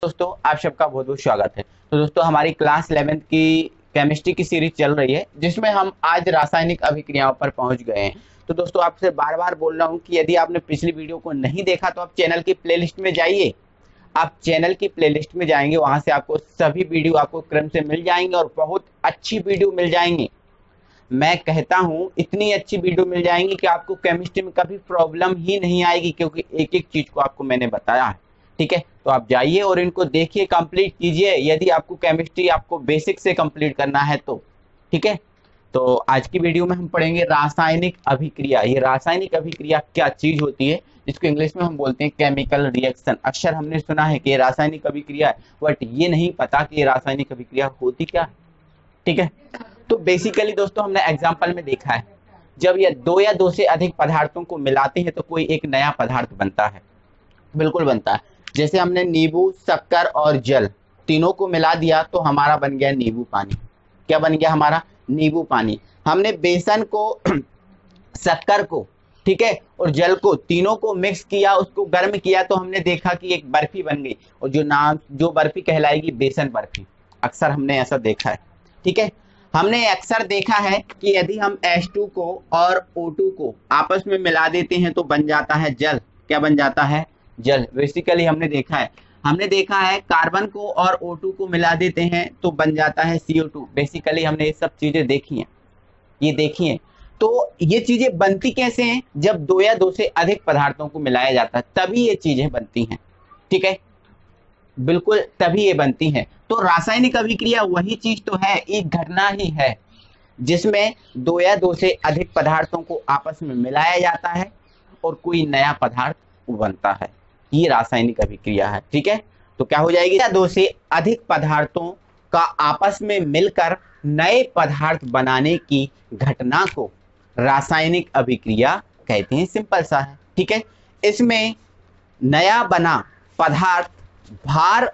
दोस्तों आप सबका बहुत बहुत स्वागत है। तो दोस्तों हमारी क्लास 11th की केमिस्ट्री की सीरीज चल रही है जिसमें हम आज रासायनिक अभिक्रियाओं पर पहुंच गए हैं। तो दोस्तों आपसे बार बार बोल रहा हूं कि यदि आपने पिछली वीडियो को नहीं देखा तो आप चैनल की प्लेलिस्ट में जाइए। आप चैनल की प्लेलिस्ट में जाएंगे, वहां से आपको सभी वीडियो आपको क्रम से मिल जाएंगे और बहुत अच्छी वीडियो मिल जाएंगी। मैं कहता हूं इतनी अच्छी वीडियो मिल जाएंगी कि आपको केमिस्ट्री में कभी प्रॉब्लम ही नहीं आएगी, क्योंकि एक एक चीज को आपको मैंने बताया है। ठीक है, तो आप जाइए और इनको देखिए, कंप्लीट कीजिए यदि आपको केमिस्ट्री आपको बेसिक से कंप्लीट करना है तो। ठीक है, तो आज की वीडियो में हम पढ़ेंगे रासायनिक अभिक्रिया। ये रासायनिक अभिक्रिया क्या चीज होती है, जिसको इंग्लिश में हम बोलते हैं केमिकल रिएक्शन। अक्सर हमने सुना है कि ये रासायनिक अभिक्रिया है, बट ये नहीं पता कि ये रासायनिक अभिक्रिया होती क्या है। ठीक है, तो बेसिकली दोस्तों हमने एग्जाम्पल में देखा है, जब ये दो या दो से अधिक पदार्थों को मिलाते हैं तो कोई एक नया पदार्थ बनता है। बिल्कुल बनता है। जैसे हमने नींबू, शक्कर और जल तीनों को मिला दिया तो हमारा बन गया नींबू पानी। क्या बन गया हमारा? नींबू पानी। हमने बेसन को शक्कर को, ठीक है, और जल को, तीनों को मिक्स किया, उसको गर्म किया तो हमने देखा कि एक बर्फी बन गई, और जो बर्फी कहलाएगी बेसन बर्फी। अक्सर हमने ऐसा देखा है। ठीक है, हमने अक्सर देखा है कि यदि हम H2 को और O2 को आपस में मिला देते हैं तो बन जाता है जल। क्या बन जाता है? जल। बेसिकली हमने देखा है कार्बन को और O2 को मिला देते हैं तो बन जाता है CO2। बेसिकली हमने ये सब चीजें देखी हैं, ये देखिए। तो ये चीजें बनती कैसे हैं? जब दो या दो से अधिक पदार्थों को मिलाया जाता है तभी ये चीजें बनती हैं। ठीक है, बिल्कुल तभी ये बनती हैं। तो रासायनिक अभिक्रिया वही चीज तो है, एक घटना ही है जिसमें दो या दो से अधिक पदार्थों को आपस में मिलाया जाता है और कोई नया पदार्थ बनता है। ये रासायनिक अभिक्रिया है। ठीक है, तो क्या हो जाएगी? दो से अधिक पदार्थों का आपस में मिलकर नए पदार्थ बनाने की घटना को रासायनिक अभिक्रिया कहते हैं। सिंपल सा है। ठीक है, इसमें नया बना पदार्थ भार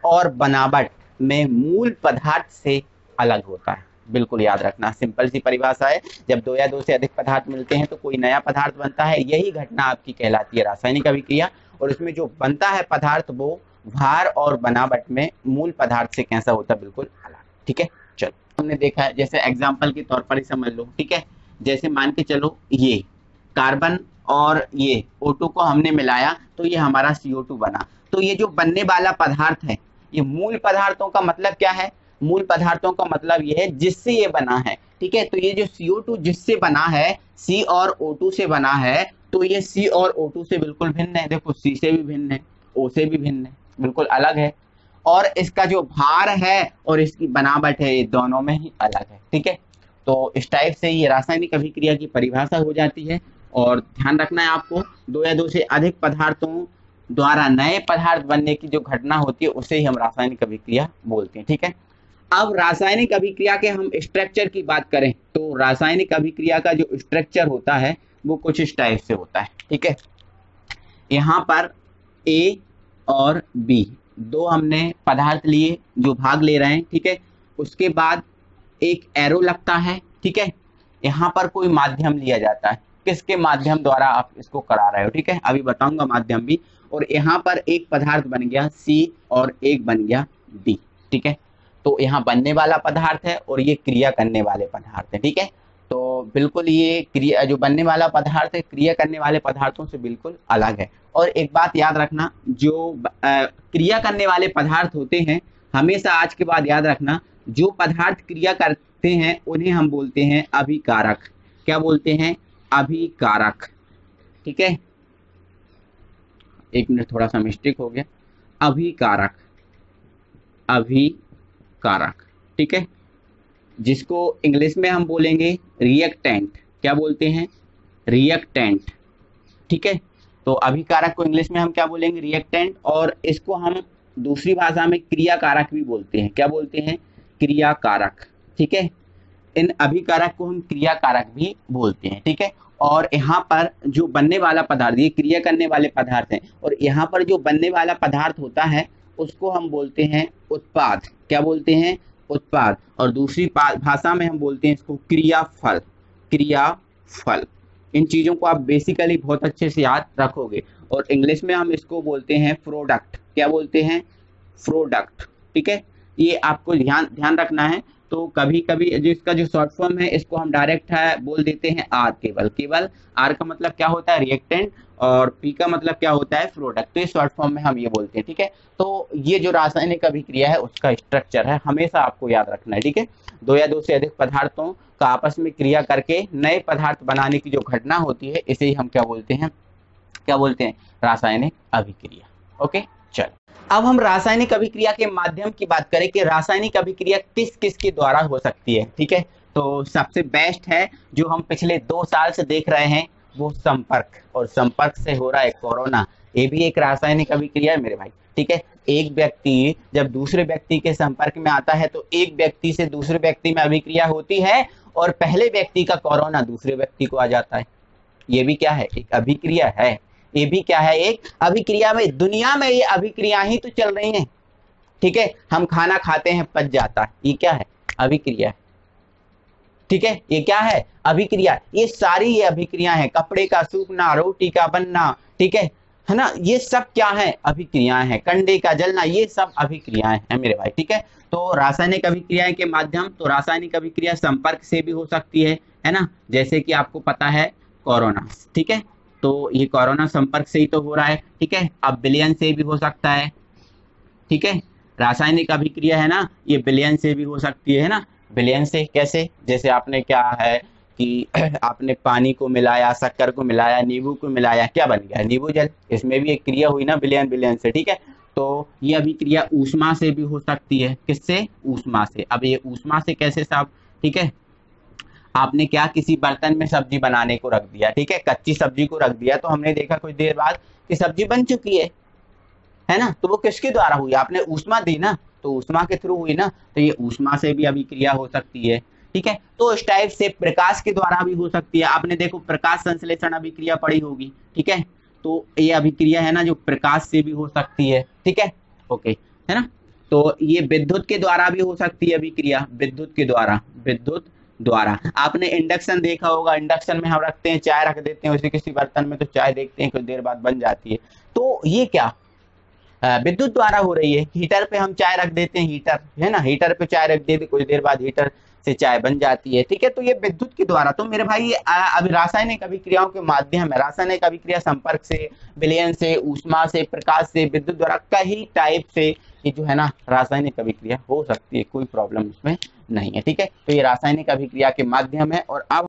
और बनावट में मूल पदार्थ से अलग होता है। बिल्कुल याद रखना, सिंपल सी परिभाषा है। जब दो या दो से अधिक पदार्थ मिलते हैं तो कोई नया पदार्थ बनता है, यही घटना आपकी कहलाती है रासायनिक अभिक्रिया। और इसमें जो बनता है पदार्थ वो भार और बनावट में मूल पदार्थ से कैसा होता है? बिल्कुल अलग। ठीक है, चलो हमने देखा है, जैसे एग्जाम्पल के तौर पर ही समझ लो। ठीक है, जैसे मान के चलो ये कार्बन और ये O2 को हमने मिलाया तो ये हमारा CO2 बना। तो ये जो बनने वाला पदार्थ है, ये मूल पदार्थों का मतलब क्या है? मूल पदार्थों का मतलब ये है जिससे ये बना है। ठीक है, तो ये जो CO2 जिससे बना है, C और O2 से बना है, तो ये C और O2 से बिल्कुल भिन्न है। देखो C से भी भिन्न है, O से भी भिन्न है, बिल्कुल अलग है। और इसका जो भार है और इसकी बनावट है, ये दोनों में ही अलग है। ठीक है, तो इस टाइप से ये रासायनिक अभिक्रिया की परिभाषा हो जाती है। और ध्यान रखना है आपको, दो या दो से अधिक पदार्थों द्वारा नए पदार्थ बनने की जो घटना होती है उसे ही हम रासायनिक अभिक्रिया बोलते हैं। ठीक है, अब रासायनिक अभिक्रिया के हम स्ट्रक्चर की बात करें तो रासायनिक अभिक्रिया का जो स्ट्रक्चर होता है वो कुछ इस टाइप से होता है। ठीक है, यहाँ पर A और B दो हमने पदार्थ लिए जो भाग ले रहे हैं। ठीक है, उसके बाद एक एरो लगता है। ठीक है, यहाँ पर कोई माध्यम लिया जाता है, किसके माध्यम द्वारा आप इसको करा रहे हो। ठीक है, अभी बताऊंगा माध्यम भी। और यहाँ पर एक पदार्थ बन गया C और एक बन गया D। ठीक है, तो यहाँ बनने वाला पदार्थ है और ये क्रिया करने वाले पदार्थ है। ठीक है, तो बिल्कुल ये क्रिया जो बनने वाला पदार्थ है क्रिया करने वाले पदार्थों से बिल्कुल अलग है। और एक बात याद रखना, जो क्रिया करने वाले पदार्थ होते हैं, हमेशा आज के बाद याद रखना, जो पदार्थ क्रिया करते हैं उन्हें हम बोलते हैं अभिकारक। क्या बोलते हैं? अभिकारक। ठीक है, एक मिनट, थोड़ा सा मिस्टेक हो गया। अभिकारक, अभिकारक। ठीक है, जिसको इंग्लिश में हम बोलेंगे रिएक्टेंट। क्या बोलते हैं? रिएक्टेंट। ठीक है, तो अभिकारक को इंग्लिश में हम क्या बोलेंगे? रिएक्टेंट। और इसको हम दूसरी भाषा में क्रियाकारक भी बोलते हैं। क्या बोलते हैं? क्रियाकारक। ठीक है, इन अभिकारक को हम क्रियाकारक भी बोलते हैं। ठीक है, और यहाँ पर जो बनने वाला पदार्थ, ये क्रिया करने वाले पदार्थ हैं, और यहाँ पर जो बनने वाला पदार्थ होता है उसको हम बोलते हैं उत्पाद। क्या बोलते हैं? उत्पाद। और दूसरी भाषा में हम बोलते हैं इसको क्रियाफल। क्रियाफल। इन चीजों को आप बेसिकली बहुत अच्छे से याद रखोगे। और इंग्लिश में हम इसको बोलते हैं प्रोडक्ट। क्या बोलते हैं? प्रोडक्ट। ठीक है, ये आपको ध्यान ध्यान रखना है। तो कभी कभी जो इसका जो शॉर्ट फॉर्म है इसको हम डायरेक्ट है बोल देते हैं आर, केवल केवल आर का मतलब क्या होता है रिएक्टेंट, और पी का मतलब क्या होता है प्रोडक्ट। तो ये शॉर्ट फॉर्म में हम ये बोलते हैं। ठीक है, तो ये जो रासायनिक अभिक्रिया है उसका स्ट्रक्चर है, हमेशा आपको याद रखना है। ठीक है, दो या दो से अधिक पदार्थों का आपस में क्रिया करके नए पदार्थ बनाने की जो घटना होती है इसे ही हम क्या बोलते हैं, क्या बोलते हैं, रासायनिक अभिक्रिया। ओके, चलो अब हम रासायनिक अभिक्रिया के माध्यम की बात करें कि रासायनिक अभिक्रिया किस किस के द्वारा हो सकती है। ठीक है, तो सबसे बेस्ट है जो हम पिछले 2 साल से देख रहे हैं वो संपर्क, और संपर्क से हो रहा है कोरोना, ये भी एक रासायनिक अभिक्रिया है मेरे भाई। ठीक है, एक व्यक्ति जब दूसरे व्यक्ति के संपर्क में आता है तो एक व्यक्ति से दूसरे व्यक्ति में अभिक्रिया होती है, और पहले व्यक्ति का कोरोना दूसरे व्यक्ति को आ जाता है। ये भी क्या है, एक अभिक्रिया है। ये भी क्या है, एक अभिक्रिया में, दुनिया में ये अभिक्रिया ही तो चल रही हैं। ठीक है, हम खाना खाते हैं पच जाता है, ये क्या है, अभिक्रिया है। ठीक है, ये क्या है, अभिक्रिया। ये सारी ये अभिक्रिया है, कपड़े का सूखना, रोटी का बनना, ठीक है ना, ये सब क्या है, अभिक्रियाएं हैं। कंडे का जलना, ये सब अभिक्रियाएं हैं मेरे भाई। ठीक है, तो रासायनिक अभिक्रियाएं के माध्यम, तो रासायनिक अभिक्रिया संपर्क से भी हो सकती है ना, जैसे कि आपको पता है कोरोना। ठीक है, तो ये कोरोना संपर्क से ही तो हो रहा है। ठीक है, अब विलयन से भी हो सकता है। ठीक है, रासायनिक अभिक्रिया है ना, ये विलयन से भी हो सकती है ना। विलयन से कैसे, जैसे आपने क्या है कि आपने पानी को मिलाया, शक्कर को मिलाया, नींबू को मिलाया, क्या बन गया, नींबू जल। इसमें भी एक क्रिया हुई ना विलयन, विलयन से। ठीक है, तो ये अभिक्रिया ऊष्मा से भी हो सकती है। किससे, ऊष्मा से। अब ये ऊष्मा से कैसे साहब, ठीक है, आपने क्या किसी बर्तन में सब्जी बनाने को रख दिया, ठीक है, कच्ची सब्जी को रख दिया, तो हमने देखा कुछ देर बाद कि सब्जी बन चुकी है ना, तो वो किसके द्वारा हुई, आपने ऊष्मा दी ना, तो ऊष्मा के थ्रू हुई ना, तो ये ऊष्मा से भी अभिक्रिया हो सकती है। ठीक है, तो इस टाइप से प्रकाश के द्वारा भी हो सकती है। आपने देखो प्रकाश संश्लेषण अभिक्रिया पढ़ी होगी। ठीक है, तो ये अभिक्रिया है ना जो प्रकाश से भी हो सकती है। ठीक है, ओके, है ना। तो ये विद्युत के द्वारा भी हो सकती है अभिक्रिया, विद्युत के द्वारा, विद्युत द्वारा। आपने इंडक्शन देखा होगा, इंडक्शन में हम रखते हैं, चाय रख देते हैं उसी किसी बर्तन में, तो चाय देखते हैं कुछ देर बाद बन जाती है। तो ये क्या विद्युत द्वारा हो रही है। हीटर पे हम चाय रख देते हैं, हीटर है ना, हीटर पे चाय रख देते, कुछ देर बाद हीटर से चाय बन जाती है। ठीक है, तो ये विद्युत के द्वारा। तो मेरे भाई ये अभी रासायनिक अभिक्रियाओं के माध्यम है। रासायनिक अभिक्रिया संपर्क से, विलयन से, ऊष्मा से, प्रकाश से, विद्युत द्वारा, कई टाइप से ये जो है ना रासायनिक अभिक्रिया हो सकती है, कोई प्रॉब्लम इसमें नहीं है। ठीक है, तो ये रासायनिक अभिक्रिया के माध्यम है। और अब